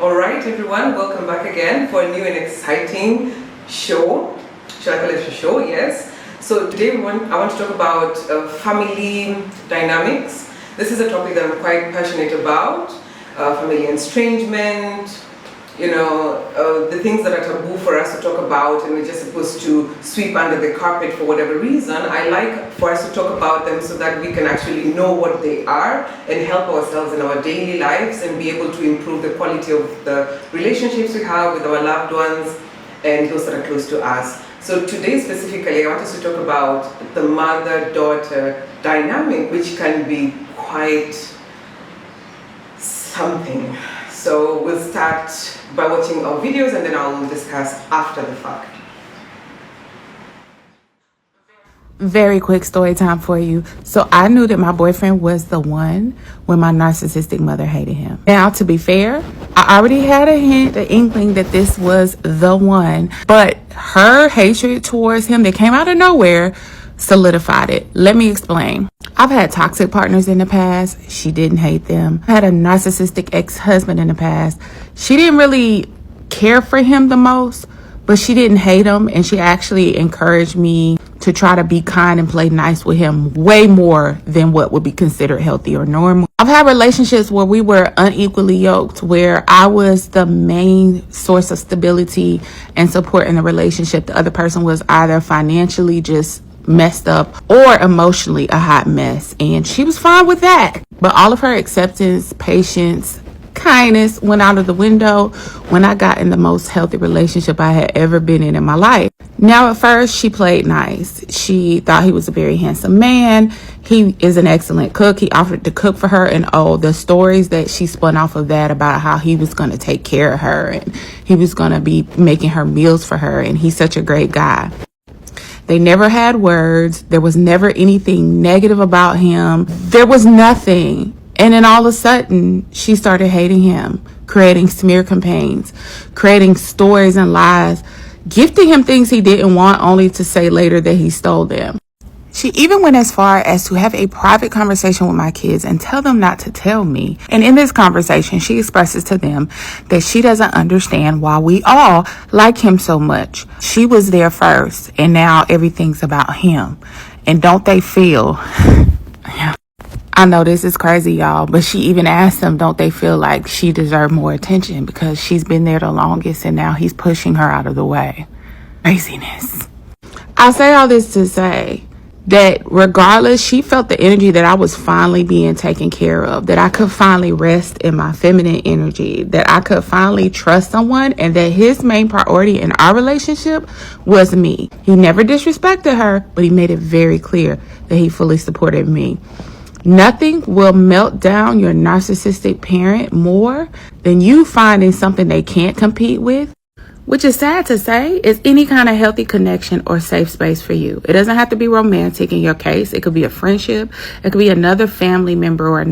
All right, everyone, welcome back again for a new and exciting show. Should I call it a show? Yes. So today I want to talk about family dynamics. This is a topic that I'm quite passionate about. Family estrangement, the things that are taboo for us to talk about and we're just supposed to sweep under the carpet for whatever reason. I like for us to talk about them so that we can actually know what they are and help ourselves in our daily lives and be able to improve the quality of the relationships we have with our loved ones and those that are close to us. So today specifically, I want us to talk about the mother-daughter dynamic, which can be quite something. So we'll start by watching our videos and then I'll discuss after the fact. Very quick story time for you. So I knew that my boyfriend was the one when my narcissistic mother hated him. Now, to be fair, I already had a hint, an inkling that this was the one, but her hatred towards him that came out of nowhere solidified it. Let me explain. I've had toxic partners in the past. She didn't hate them. I had a narcissistic ex-husband in the past. She didn't really care for him the most, but she didn't hate him, and she actually encouraged me to try to be kind and play nice with him way more than what would be considered healthy or normal. I've had relationships where we were unequally yoked, where I was the main source of stability and support in the relationship. The other person was either financially just messed up or emotionally a hot mess, and she was fine with that. But all of her acceptance, patience, kindness went out of the window when I got in the most healthy relationship I had ever been in my life. Now, at first, she played nice. She thought he was a very handsome man. He is an excellent cook. He offered to cook for her, and the stories that she spun off of that about how he was going to take care of her and he was going to be making her meals for her, and he's such a great guy. They never had words. There was never anything negative about him. There was nothing. And then all of a sudden, she started hating him, creating smear campaigns, creating stories and lies, gifting him things he didn't want only to say later that he stole them. She even went as far as to have a private conversation with my kids and tell them not to tell me. And in this conversation, she expresses to them that she doesn't understand why we all like him so much. She was there first, and now everything's about him. And don't they feel... I know this is crazy, y'all, but she even asked them, don't they feel like she deserved more attention because she's been there the longest and now he's pushing her out of the way. Craziness. I say all this to say that regardless, she felt the energy that I was finally being taken care of, that I could finally rest in my feminine energy, that I could finally trust someone, and that his main priority in our relationship was me. He never disrespected her, but he made it very clear that he fully supported me. Nothing will melt down your narcissistic parent more than you finding something they can't compete with, which is sad to say, is any kind of healthy connection or safe space for you. It doesn't have to be romantic in your case. It could be a friendship. It could be another family member or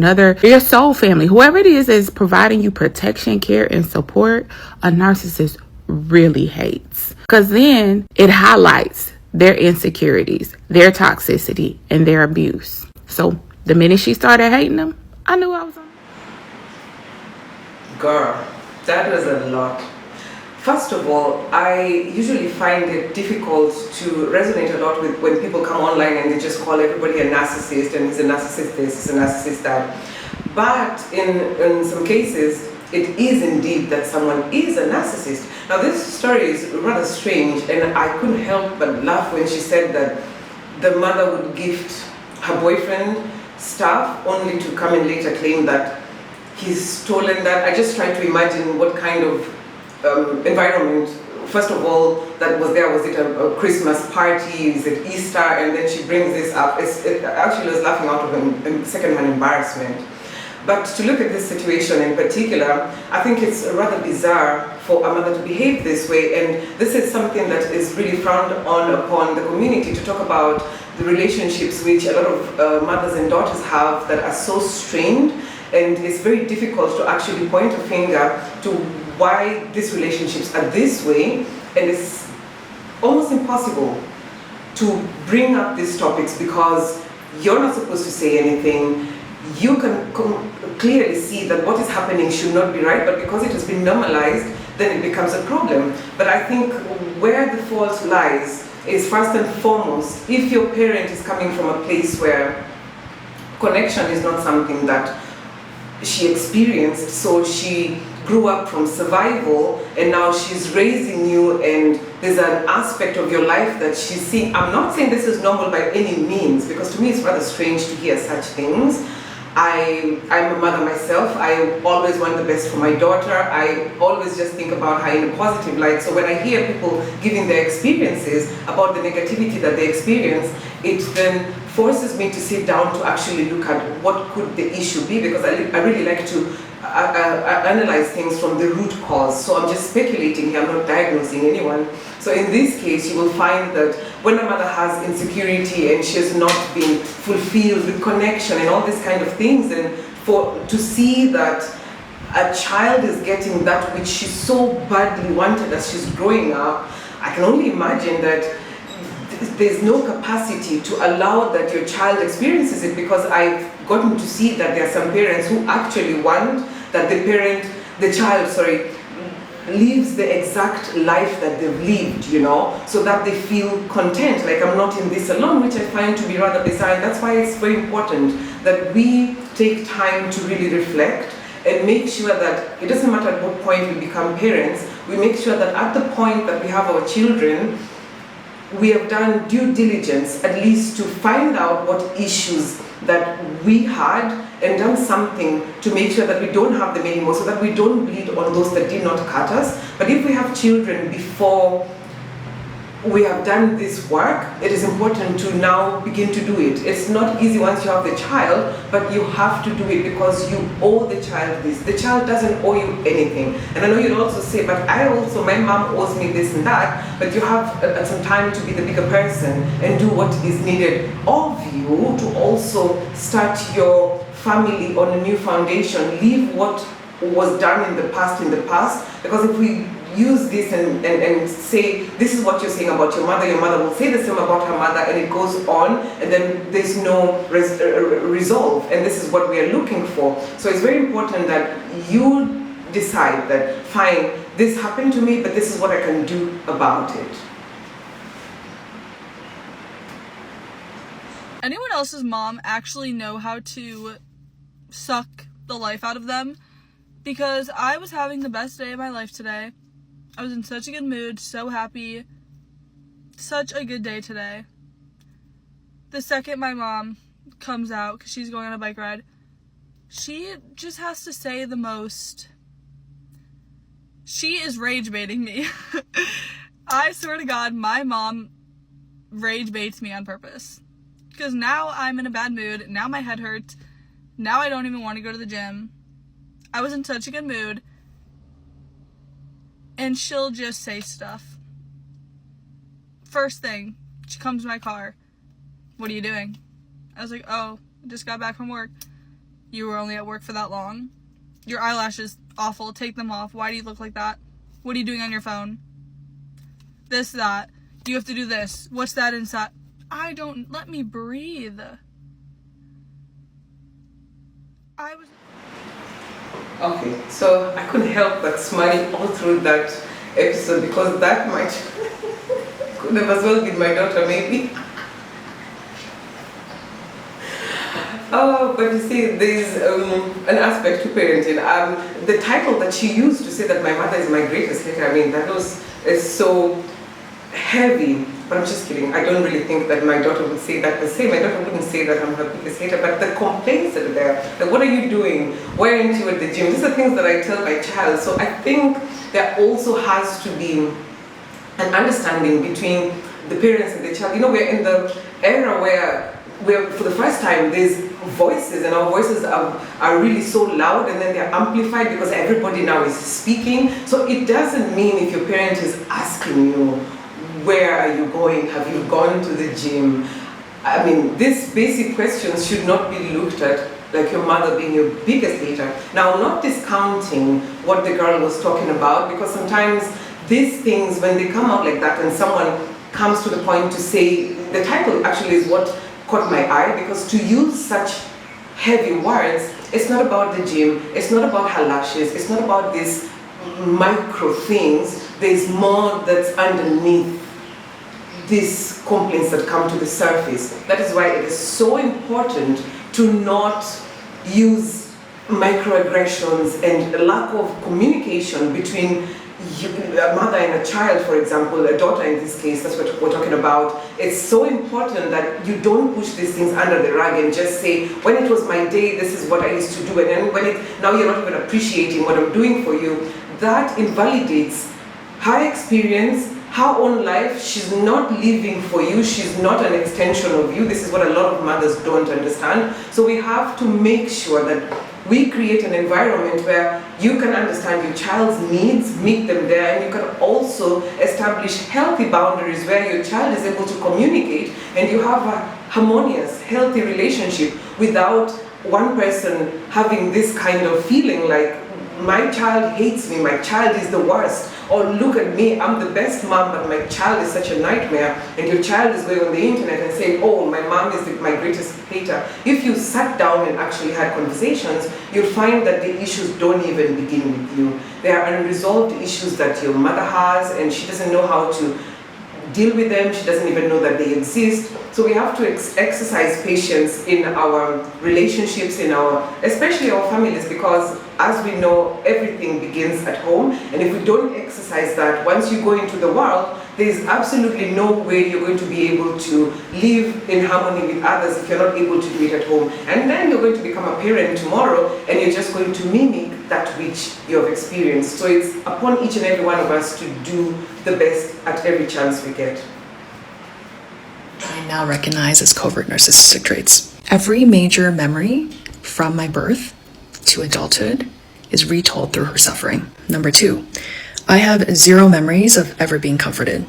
your soul family. Whoever it is providing you protection, care, and support, a narcissist really hates. Because then it highlights their insecurities, their toxicity, and their abuse. So the minute she started hating them, I knew I was on. Girl, that was a lot. First of all, I usually find it difficult to resonate a lot with when people come online and they just call everybody a narcissist, and he's a narcissist this, he's a narcissist that. But in some cases, it is indeed that someone is a narcissist. Now this story is rather strange, and I couldn't help but laugh when she said that the mother would gift her boyfriend stuff only to come and later claim that he's stolen that. I just tried to imagine what kind of environment, first of all, that was there. Was it a Christmas party? Is it Easter? And then she brings this up. It actually was laughing out of second-hand embarrassment. But to look at this situation in particular, I think it's rather bizarre for a mother to behave this way, and this is something that is really frowned on upon the community, to talk about the relationships which a lot of mothers and daughters have that are so strained, and it's very difficult to actually point a finger to why these relationships are this way, and it's almost impossible to bring up these topics because you're not supposed to say anything. you can clearly see that what is happening should not be right, but because it has been normalized, then it becomes a problem. But I think where the fault lies is, first and foremost, if your parent is coming from a place where connection is not something that she experienced, so she grew up from survival and now she's raising you, and there's an aspect of your life that she's seeing. I'm not saying this is normal by any means, because to me it's rather strange to hear such things. I'm a mother myself. I always want the best for my daughter. I always just think about her in a positive light. So when I hear people giving their experiences about the negativity that they experience, it then forces me to sit down to actually look at what could the issue be, because I really like to analyze things from the root cause. So I'm just speculating here, I'm not diagnosing anyone. So in this case, you will find that when a mother has insecurity and she has not been fulfilled with connection and all these kind of things, and to see that a child is getting that which she so badly wanted as she's growing up, I can only imagine that there's no capacity to allow that your child experiences it, because I've gotten to see that there are some parents who actually want that the child lives the exact life that they've lived, so that they feel content, like I'm not in this alone, which I find to be rather bizarre. And that's why it's very important that we take time to really reflect and make sure that it doesn't matter at what point we become parents, we make sure that at the point that we have our children, we have done due diligence, at least to find out what issues that we had and done something to make sure that we don't have them anymore, so that we don't bleed on those that did not cut us. But if we have children before we have done this work, it is important to now begin to do it. It's not easy once you have the child, but you have to do it because you owe the child this. The child doesn't owe you anything. And I know you'd also say, but my mom owes me this and that, but you have some time to be the bigger person and do what is needed of you to also start your family on a new foundation. Leave what was done in the past, because if we use this and say, this is what you're saying about your mother will say the same about her mother, and it goes on, and then there's no resolve, and this is what we are looking for. So it's very important that you decide that, fine, this happened to me, but this is what I can do about it. Anyone else's mom actually know how to suck the life out of them? Because I was having the best day of my life today. I was in such a good mood, so happy. Such a good day today. The second my mom comes out, because she's going on a bike ride, she just has to say the most. She is rage baiting me. I swear to God, my mom rage baits me on purpose. Because now I'm in a bad mood, now my head hurts, now I don't even want to go to the gym. I was in such a good mood, and she'll just say stuff. First thing, she comes to my car. What are you doing? I was like, oh, I just got back from work. You were only at work for that long? Your eyelashes, awful, take them off. Why do you look like that? What are you doing on your phone? This, that. You have to do this. What's that inside? Let me breathe. Okay, so I couldn't help but smile all through that episode, because that might could have as well been my daughter, maybe. Oh, but you see, there's an aspect to parenting. The title that she used to say that my mother is my greatest hater, I mean, is so heavy. But I'm just kidding. I don't really think that my daughter would say that per se. My daughter wouldn't say that I'm her biggest hater, but the complaints that are there, like, what are you doing? Why aren't you at the gym? These are things that I tell my child. So I think there also has to be an understanding between the parents and the child. We're in the era where for the first time, there's voices, and our voices are really so loud, and then they're amplified because everybody now is speaking. So it doesn't mean if your parent is asking you, where are you going? Have you gone to the gym? I mean, these basic questions should not be looked at like your mother being your biggest hater. Now, I'm not discounting what the girl was talking about, because sometimes these things, when they come out like that and someone comes to the point to say, the title actually is what caught my eye, because to use such heavy words, it's not about the gym, it's not about her lashes, it's not about these micro things. There's more that's underneath these complaints that come to the surface. That is why it is so important to not use microaggressions and a lack of communication between a mother and a child, for example, a daughter in this case, that's what we're talking about. It's so important that you don't push these things under the rug and just say, when it was my day, this is what I used to do, and then now you're not even appreciating what I'm doing for you. That invalidates her experience, her own life. She's not living for you, she's not an extension of you. This is what a lot of mothers don't understand. So we have to make sure that we create an environment where you can understand your child's needs, meet them there, and you can also establish healthy boundaries where your child is able to communicate and you have a harmonious, healthy relationship without one person having this kind of feeling like, my child hates me, my child is the worst, or look at me, I'm the best mom, but my child is such a nightmare, and your child is going on the internet and saying, oh, my mom is my greatest hater. If you sat down and actually had conversations, you'll find that the issues don't even begin with you. There are unresolved issues that your mother has, and she doesn't know how to deal with them, she doesn't even know that they exist. So we have to exercise patience in our relationships, especially our families, because as we know, everything begins at home, and if we don't exercise that, once you go into the world, there is absolutely no way you're going to be able to live in harmony with others if you're not able to do it at home. And then you're going to become a parent tomorrow, and you're just going to mimic that which you have experienced. So it's upon each and every one of us to do the best at every chance we get. I now recognize as covert narcissistic traits. Every major memory from my birth to adulthood is retold through her suffering. Number 2, I have 0 memories of ever being comforted,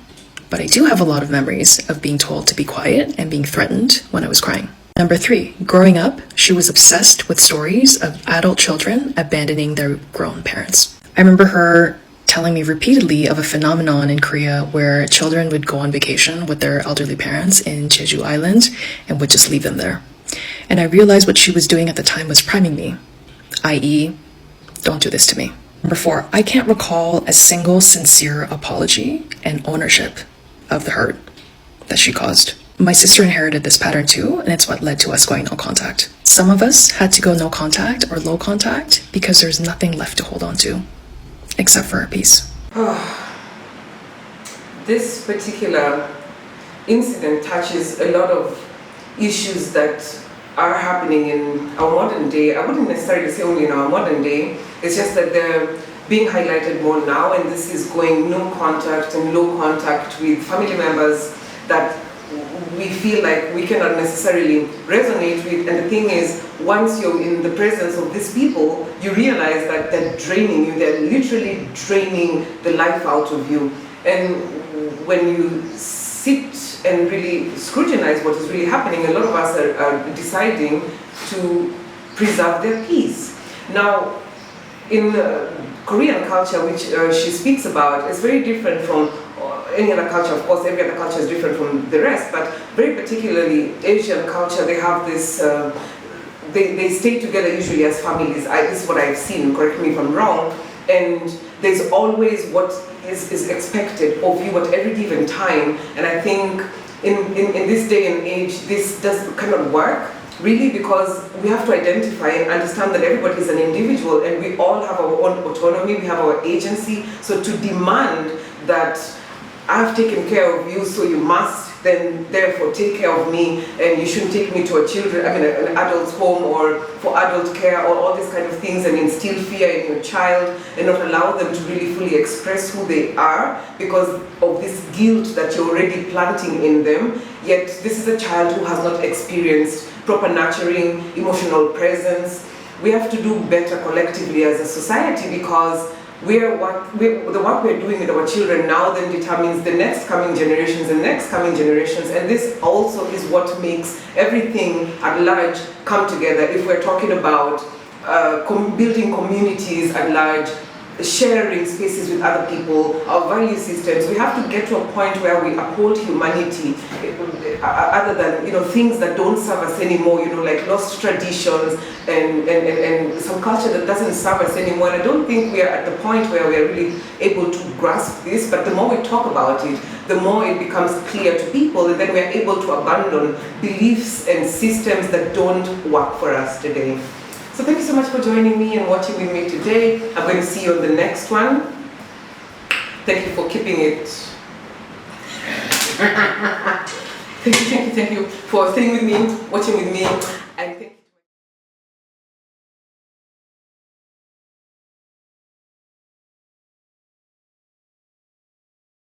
but I do have a lot of memories of being told to be quiet and being threatened when I was crying. Number 3, growing up, she was obsessed with stories of adult children abandoning their grown parents. I remember her telling me repeatedly of a phenomenon in Korea where children would go on vacation with their elderly parents in Jeju Island and would just leave them there. And I realized what she was doing at the time was priming me, i.e., don't do this to me. Number 4, I can't recall a single sincere apology and ownership of the hurt that she caused. My sister inherited this pattern too, and it's what led to us going no contact. Some of us had to go no contact or low contact because there's nothing left to hold on to, except for our peace. This particular incident touches a lot of issues that are happening in our modern day. I wouldn't necessarily say only in our modern day, it's just that they're being highlighted more now, and this is going no contact and low contact with family members that we feel like we cannot necessarily resonate with. And the thing is, once you're in the presence of these people, you realize that they're draining you, they're literally draining the life out of you. And when you sit and really scrutinize what is really happening, a lot of us are deciding to preserve their peace. Now, in Korean culture, which she speaks about, is very different from any other culture. Of course, every other culture is different from the rest, but very particularly Asian culture, they have this, they stay together usually as families. This is what I've seen, correct me if I'm wrong, and there's always what is expected of you at every given time, and I think in this day and age, this cannot work, really, because we have to identify and understand that everybody is an individual and we all have our own autonomy, we have our agency. So to demand that I've taken care of you, so you must then therefore take care of me, and you shouldn't take me to an adult's home or for adult care or all these kind of things, and instill fear in your child and not allow them to really fully express who they are because of this guilt that you're already planting in them. Yet this is a child who has not experienced proper nurturing, emotional presence. We have to do better collectively as a society, because the work we're doing with our children now then determines the next coming generations and next coming generations, and this also is what makes everything at large come together. If we're talking about building communities at large, sharing spaces with other people, our value systems. We have to get to a point where we uphold humanity, other than things that don't serve us anymore. Like lost traditions and some culture that doesn't serve us anymore. And I don't think we are at the point where we are really able to grasp this. But the more we talk about it, the more it becomes clear to people, and then we are able to abandon beliefs and systems that don't work for us today. So thank you so much for joining me and watching with me today. I'm going to see you on the next one. Thank you for keeping it. Thank you for staying with me, watching with me.